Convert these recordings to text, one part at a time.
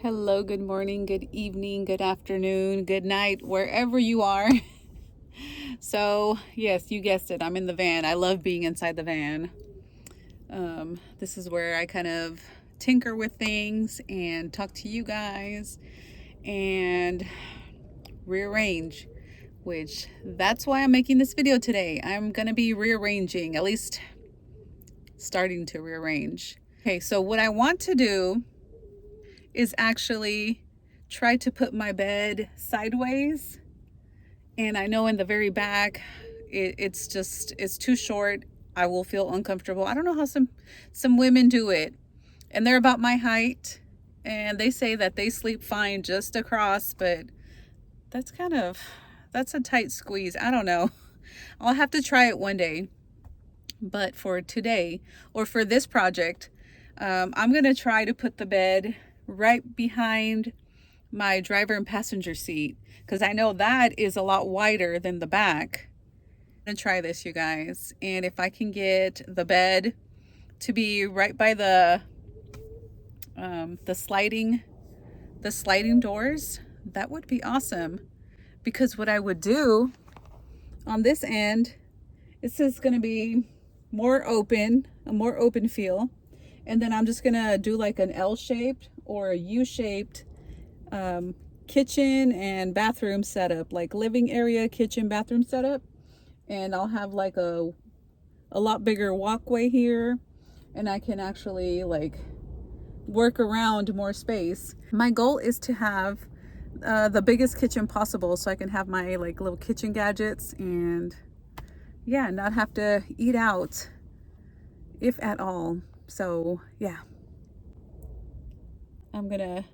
Hello, good morning, good evening, good afternoon, good night, wherever you are. So, yes, you guessed it. I'm in the van. I love being inside the van. This is where I kind of tinker with things and talk to you guys and rearrange, which that's why I'm making this video today. I'm going to be rearranging, at least starting to rearrange. Okay, so what I want to do is actually try to put my bed sideways, and I know in the very back it's too short. I will feel uncomfortable. I don't know how some women do it, and they're about my height, and they say that they sleep fine just across, but that's a tight squeeze. I don't know. I'll have to try it one day, but for today or for this project, I'm gonna try to put the bed right behind my driver and passenger seat, because I know that is a lot wider than the back. I'm gonna try this, you guys, and if I can get the bed to be right by the sliding doors, that would be awesome. Because what I would do on this end, this is going to be a more open feel, and then I'm just gonna do like an L-shaped or a U-shaped kitchen and bathroom setup, like living area, kitchen, bathroom setup. And I'll have like a lot bigger walkway here, and I can actually like work around more space. My goal is to have the biggest kitchen possible, so I can have my like little kitchen gadgets and yeah, not have to eat out if at all. So yeah, I'm gonna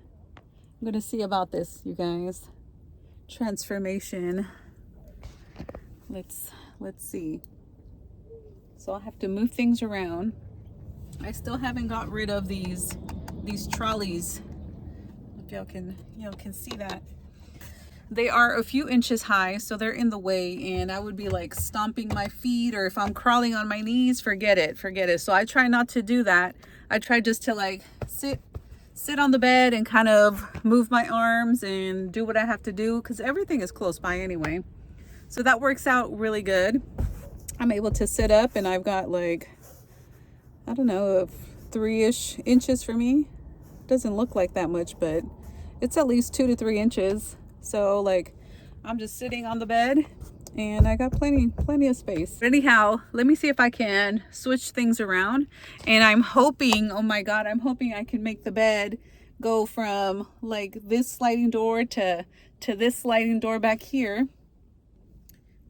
see about this, you guys. Transformation. Let's see. So I'll have to move things around. I still haven't got rid of these trolleys. If y'all can see that. They are a few inches high, so they're in the way, and I would be like stomping my feet, or if I'm crawling on my knees, forget it. So I try not to do that. I try just to like sit on the bed and kind of move my arms and do what I have to do, because everything is close by anyway. So that works out really good. I'm able to sit up, and I've got like, I don't know, 3-ish inches for me. Doesn't look like that much, but it's at least 2 to 3 inches. So like, I'm just sitting on the bed and I got plenty of space. But anyhow, let me see if I can switch things around. And I'm hoping, oh my God, I'm hoping I can make the bed go from like this sliding door to this sliding door back here.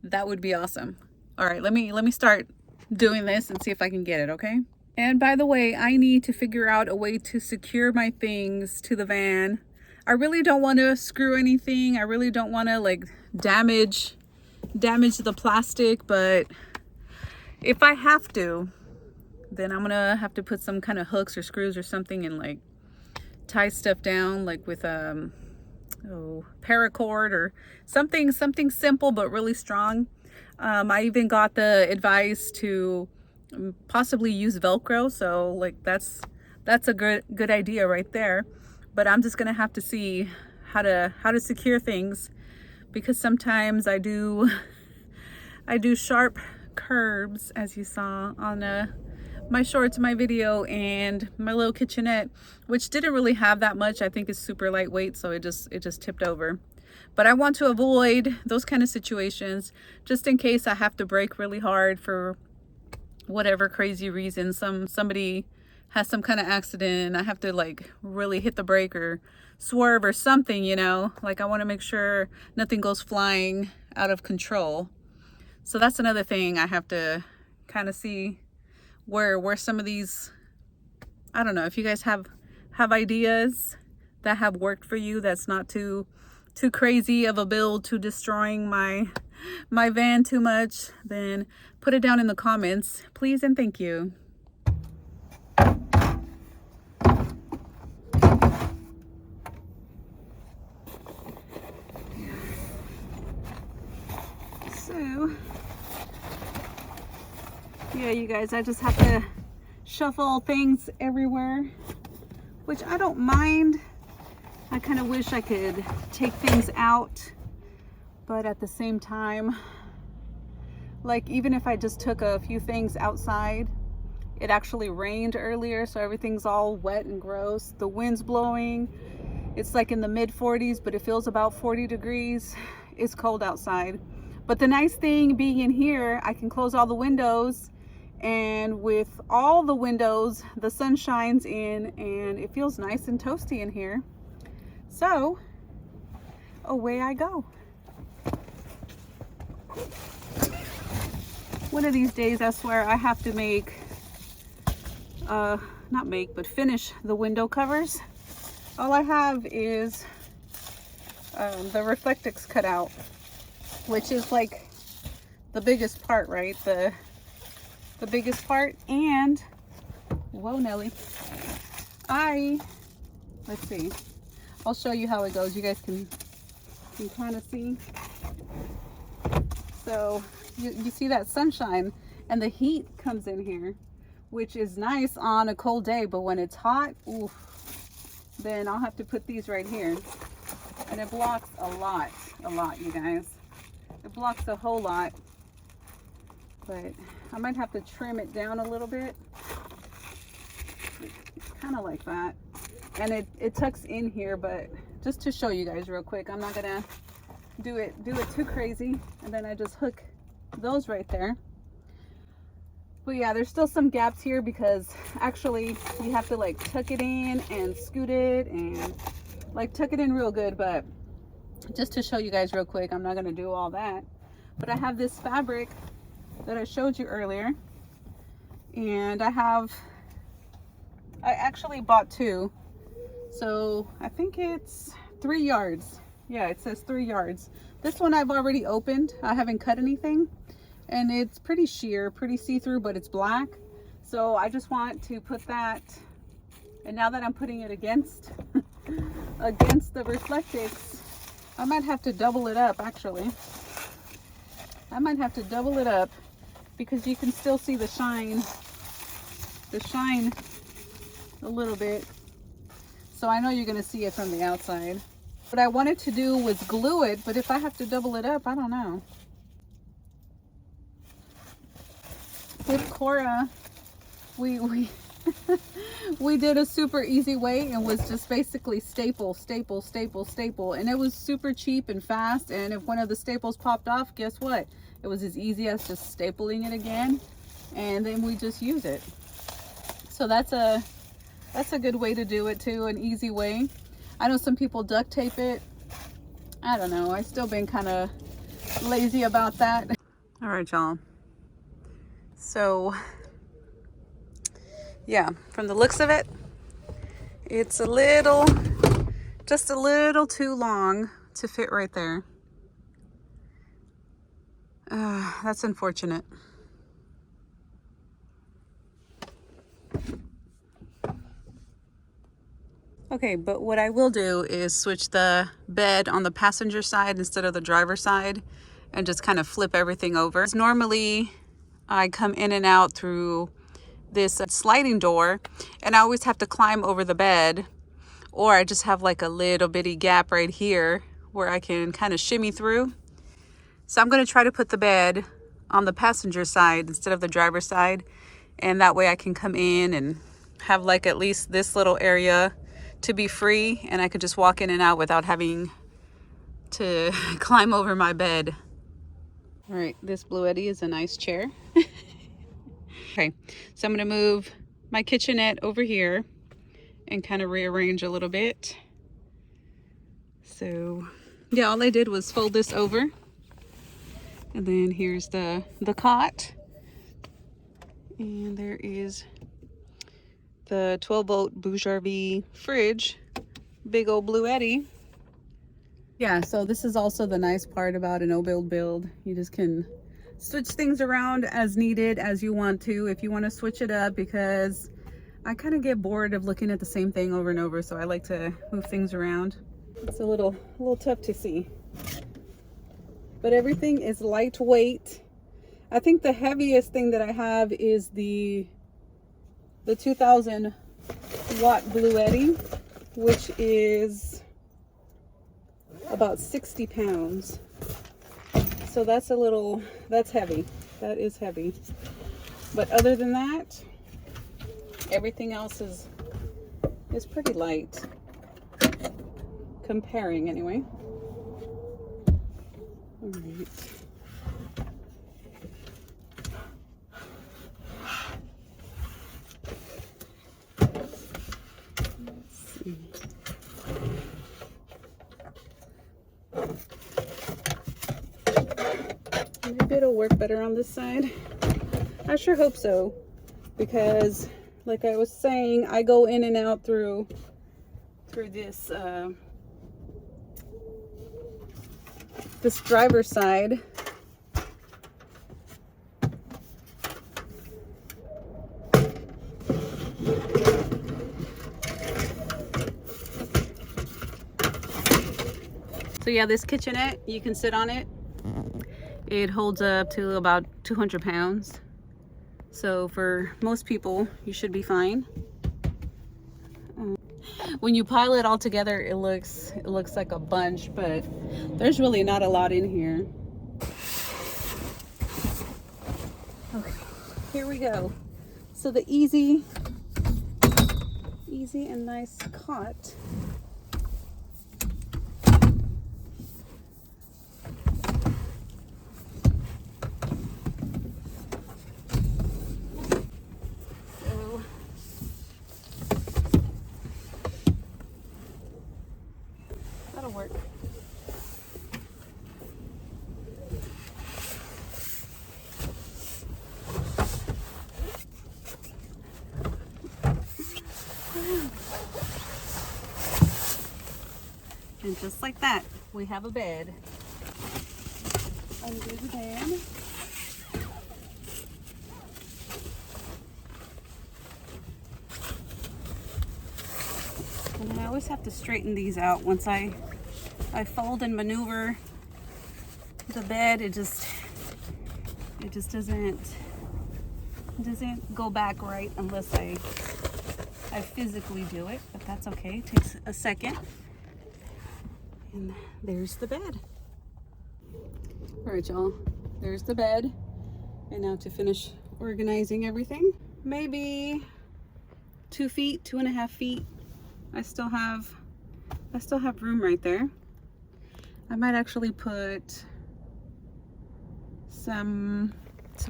That would be awesome. All right, let me start doing this and see if I can get it, okay? And by the way, I need to figure out a way to secure my things to the van. I really don't want to screw anything. I really don't want to like damage the plastic, but if I have to, then I'm gonna have to put some kind of hooks or screws or something and like tie stuff down, like with paracord or something simple but really strong. I even got the advice to possibly use Velcro, so like that's a good idea right there. But I'm just gonna have to see how to secure things, because sometimes I do sharp curves, as you saw on my shorts, my video, and my little kitchenette, which didn't really have that much. I think it's super lightweight, so it just tipped over. But I want to avoid those kind of situations, just in case I have to brake really hard for whatever crazy reason. Somebody has some kind of accident and I have to like really hit the brake or swerve or something, you know, like I want to make sure nothing goes flying out of control. So that's another thing I have to kind of see where some of these, I don't know, if you guys have ideas that have worked for you, that's not too crazy of a build to destroying my van too much, then put it down in the comments, please and thank you. So yeah, you guys, I just have to shuffle things everywhere, which I don't mind. I kind of wish I could take things out, but at the same time, like even if I just took a few things outside, it actually rained earlier, so everything's all wet and gross. The wind's blowing. It's like in the mid 40s, but it feels about 40 degrees. It's cold outside. But the nice thing being in here, I can close all the windows, and with all the windows, the sun shines in and it feels nice and toasty in here. So away I go. One of these days, I swear, I have to make, not make, but finish the window covers. All I have is the Reflectix cut out, which is like the biggest part, right? The biggest part. And whoa, Nelly, let's see, I'll show you how it goes. You guys can kind of see. So you see that sunshine, and the heat comes in here, which is nice on a cold day, but when it's hot, oof, then I'll have to put these right here. And it blocks a lot, you guys. It blocks a whole lot, but I might have to trim it down a little bit, kind of like that. And it tucks in here, but just to show you guys real quick, I'm not gonna do it too crazy. And then I just hook those right there. But yeah, there's still some gaps here because actually you have to like tuck it in and scoot it and like tuck it in real good. But just to show you guys real quick, I'm not gonna do all that. But I have this fabric that I showed you earlier, and I actually bought two. So I think it's 3 yards. Yeah, it says 3 yards. This one I've already opened. I haven't cut anything, and it's pretty sheer, pretty see-through, but it's black. So I just want to put that, and now that I'm putting it against against the Reflectix, I might have to double it up. Actually, I might have to double it up because you can still see the shine a little bit. So I know you're going to see it from the outside. What I wanted to do was glue it, but if I have to double it up, I don't know. With Cora, we we did a super easy way and was just basically staple, and it was super cheap and fast. And if one of the staples popped off, guess what? It was as easy as just stapling it again, and then we just use it. So that's a good way to do it too, an easy way. I know some people duct tape it. I don't know. I've still been kind of lazy about that. All right, y'all. So yeah, from the looks of it, it's just a little too long to fit right there. That's unfortunate. Okay, but what I will do is switch the bed on the passenger side instead of the driver's side and just kind of flip everything over. Normally, I come in and out through this sliding door, and I always have to climb over the bed, or I just have like a little bitty gap right here where I can kind of shimmy through. So I'm going to try to put the bed on the passenger side instead of the driver's side, and that way I can come in and have like at least this little area to be free, and I could just walk in and out without having to climb over my bed. All right, this Bluetti is a nice chair. Okay, so I'm gonna move my kitchenette over here and kind of rearrange a little bit. So yeah, all I did was fold this over, and then here's the cot, and there is the 12-volt Boujarvie fridge, big old Bluetti. Yeah, so this is also the nice part about an no-build build. You just can switch things around as needed, as you want to, if you want to switch it up, because I kind of get bored of looking at the same thing over and over, so I like to move things around. It's a little tough to see, but everything is lightweight. I think the heaviest thing that I have is the 2000 watt Bluetti, which is about 60 pounds. So that's that's heavy. That is heavy. But other than that, everything else is pretty light. Comparing anyway. All right. Maybe it'll work better on this side. I sure hope so, because like I was saying, I go in and out through this this driver's side. So yeah, this kitchenette, you can sit on it. It holds up to about 200 pounds. So for most people, you should be fine. When you pile it all together, it looks like a bunch, but there's really not a lot in here. Okay, here we go. So the easy and nice cot. That'll work. And just like that, we have a bed. Undo the bed. And then I always have to straighten these out once I fold and maneuver the bed. It just doesn't go back right unless I physically do it, but that's okay. It takes a second. And there's the bed. All right, y'all, there's the bed. And now to finish organizing everything, maybe 2 feet, 2.5 feet. I still have room right there. I might actually put some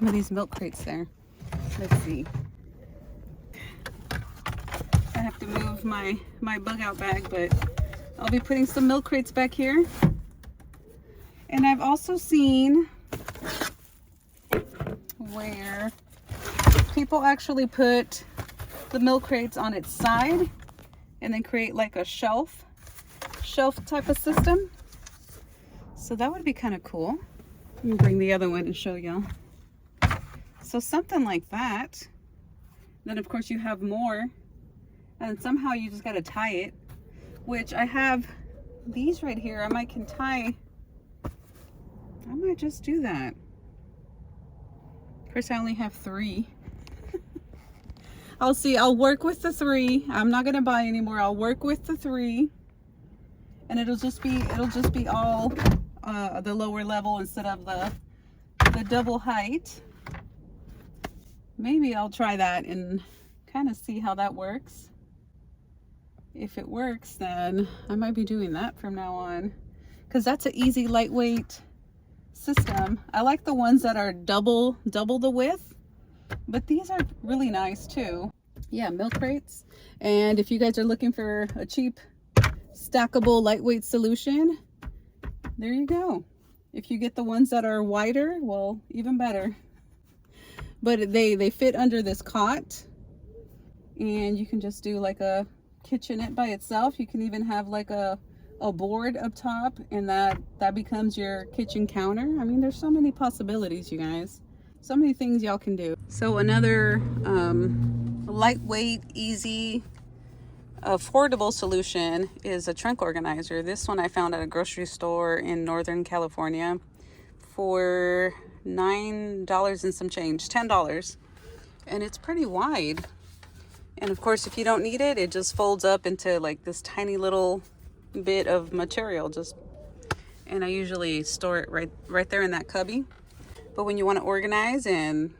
of these milk crates there. Let's see. I have to move my bug out bag, but I'll be putting some milk crates back here. And I've also seen where people actually put the milk crates on its side and then create like a shelf type of system. So that would be kind of cool. Let me bring the other one and show y'all. So something like that. Then of course you have more, and somehow you just got to tie it, which I have these right here. I might just do that. Of course I only have 3. I'll see. I'll work with the 3. I'm not gonna buy anymore. I'll work with the 3, and it'll just be all the lower level instead of the double height. Maybe I'll try that and kind of see how that works. If it works, then I might be doing that from now on, because that's an easy, lightweight system. I like the ones that are double the width, but these are really nice too. Yeah, milk crates. And if you guys are looking for a cheap, stackable, lightweight solution, there you go. If you get the ones that are wider, well, even better. But they fit under this cot, and you can just do like a kitchenette by itself. You can even have like a board up top, and that becomes your kitchen counter. I mean, there's so many possibilities, you guys. So many things y'all can do. So another lightweight, easy, affordable solution is a trunk organizer. This one I found at a grocery store in Northern California for $9 and some change, $10. And it's pretty wide. And of course, if you don't need it, it just folds up into like this tiny little bit of material. Just and I usually store it right there in that cubby. But when you want to organize and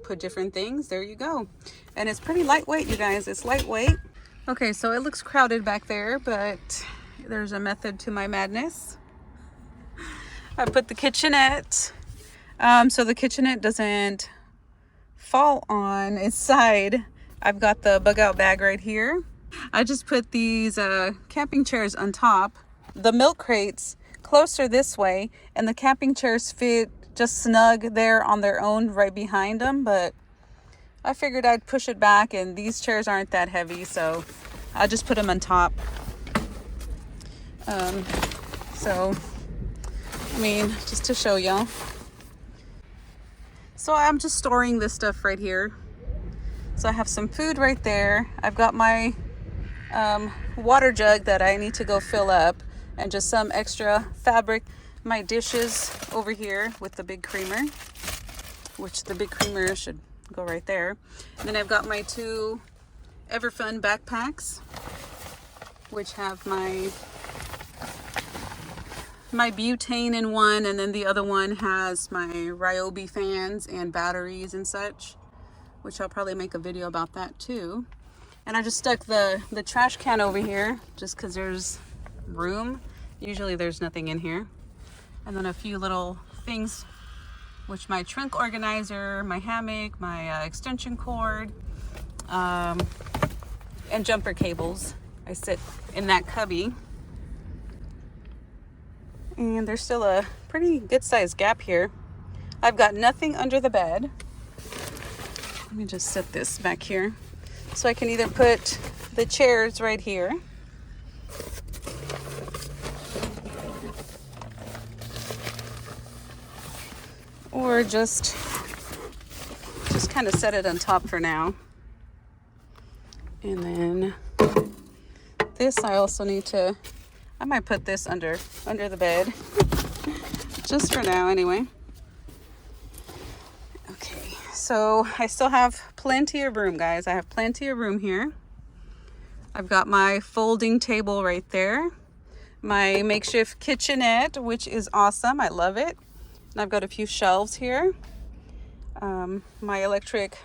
put different things, there you go. And it's pretty lightweight, you guys. It's lightweight. Okay, so it looks crowded back there, but there's a method to my madness. I put the kitchenette so the kitchenette doesn't fall on its side. I've got the bug out bag right here. I just put these camping chairs on top, the milk crates closer this way, and the camping chairs fit just snug there on their own right behind them. But I figured I'd push it back, and these chairs aren't that heavy, so I just put them on top. So I mean, just to show y'all. So I'm just storing this stuff right here. So I have some food right there. I've got my water jug that I need to go fill up, and just some extra fabric. My dishes over here with the big creamer, which the big creamer should go right there. And then I've got my 2 Everfun backpacks, which have my butane in one, and then the other one has my Ryobi fans and batteries and such, which I'll probably make a video about that too. And I just stuck the trash can over here just because there's room. Usually there's nothing in here. And then a few little things, which my trunk organizer, my hammock, my extension cord, and jumper cables. I sit in that cubby. And there's still a pretty good sized gap here. I've got nothing under the bed. Let me just set this back here. So I can either put the chairs right here, or just kind of set it on top for now. And then this I also need to, I might put this under the bed, just for now anyway. Okay, so I still have plenty of room, guys. I have plenty of room here. I've got my folding table right there, my makeshift kitchenette, which is awesome. I love it. And I've got a few shelves here. My electric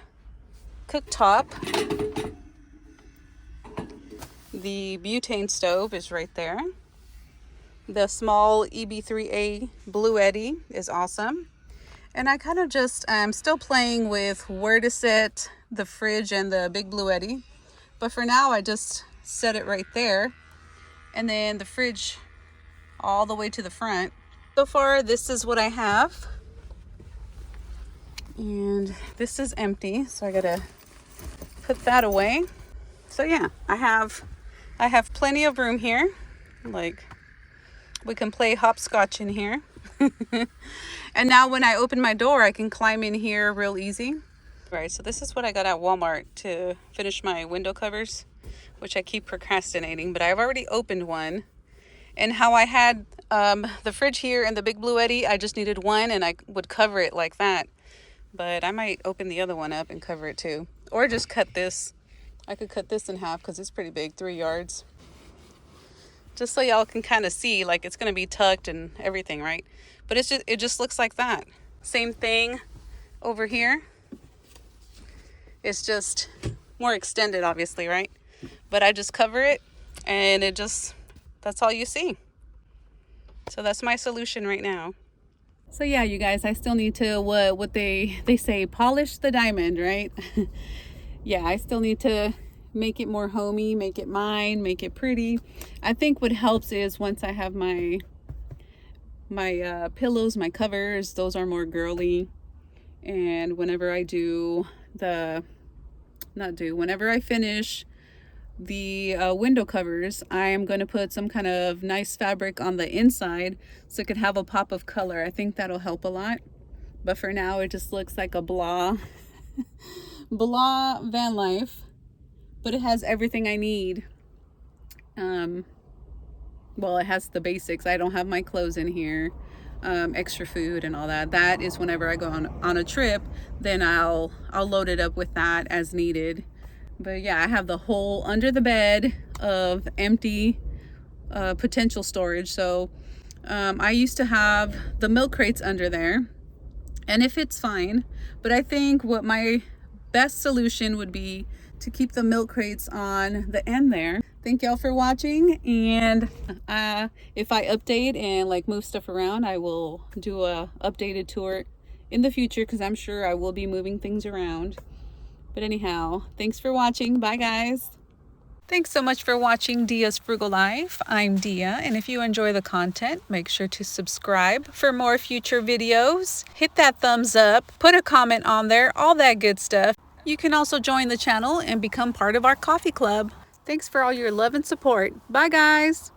cooktop. The butane stove is right there. The small EB3A Bluetti is awesome. And I kind of just, I'm still playing with where to set the fridge and the big Bluetti. But for now, I just set it right there. And then the fridge all the way to the front. So far, this is what I have. And this is empty, so I gotta put that away. So yeah, I have plenty of room here. Like, we can play hopscotch in here. And now when I open my door, I can climb in here real easy. Right, so this is what I got at Walmart to finish my window covers, which I keep procrastinating, but I've already opened one. And how I had the fridge here and the big Bluetti, I just needed one and I would cover it like that. But I might open the other one up and cover it too. Or just cut this. I could cut this in half because it's pretty big, 3 yards. Just so y'all can kind of see, like, it's going to be tucked and everything, right? But it just looks like that. Same thing over here. It's just more extended, obviously, right? But I just cover it and that's all you see. So that's my solution right now. So yeah, you guys, I still need to, what they say, polish the diamond, right? Yeah, I still need to make it more homey, make it mine, make it pretty. I think what helps is once I have my pillows, my covers, those are more girly. And whenever I whenever I finish the window covers, I am going to put some kind of nice fabric on the inside so it could have a pop of color. I think that'll help a lot. But for now, it just looks like a blah van life, but it has everything I need. Well, it has the basics. I don't have my clothes in here, extra food and all that. That is whenever I go on a trip, then I'll load it up with that as needed. But yeah, I have the whole under the bed of empty potential storage. So I used to have the milk crates under there, and it fits fine, but I think what my best solution would be to keep the milk crates on the end there. Thank y'all for watching, and if I update and like move stuff around, I will do a updated tour in the future, because I'm sure I will be moving things around. But anyhow, thanks for watching. Bye guys. Thanks so much for watching Dia's Frugal Life. I'm Dia, and if you enjoy the content, make sure to subscribe for more future videos. Hit that thumbs up, put a comment on there, all that good stuff. You can also join the channel and become part of our coffee club. Thanks for all your love and support. Bye guys.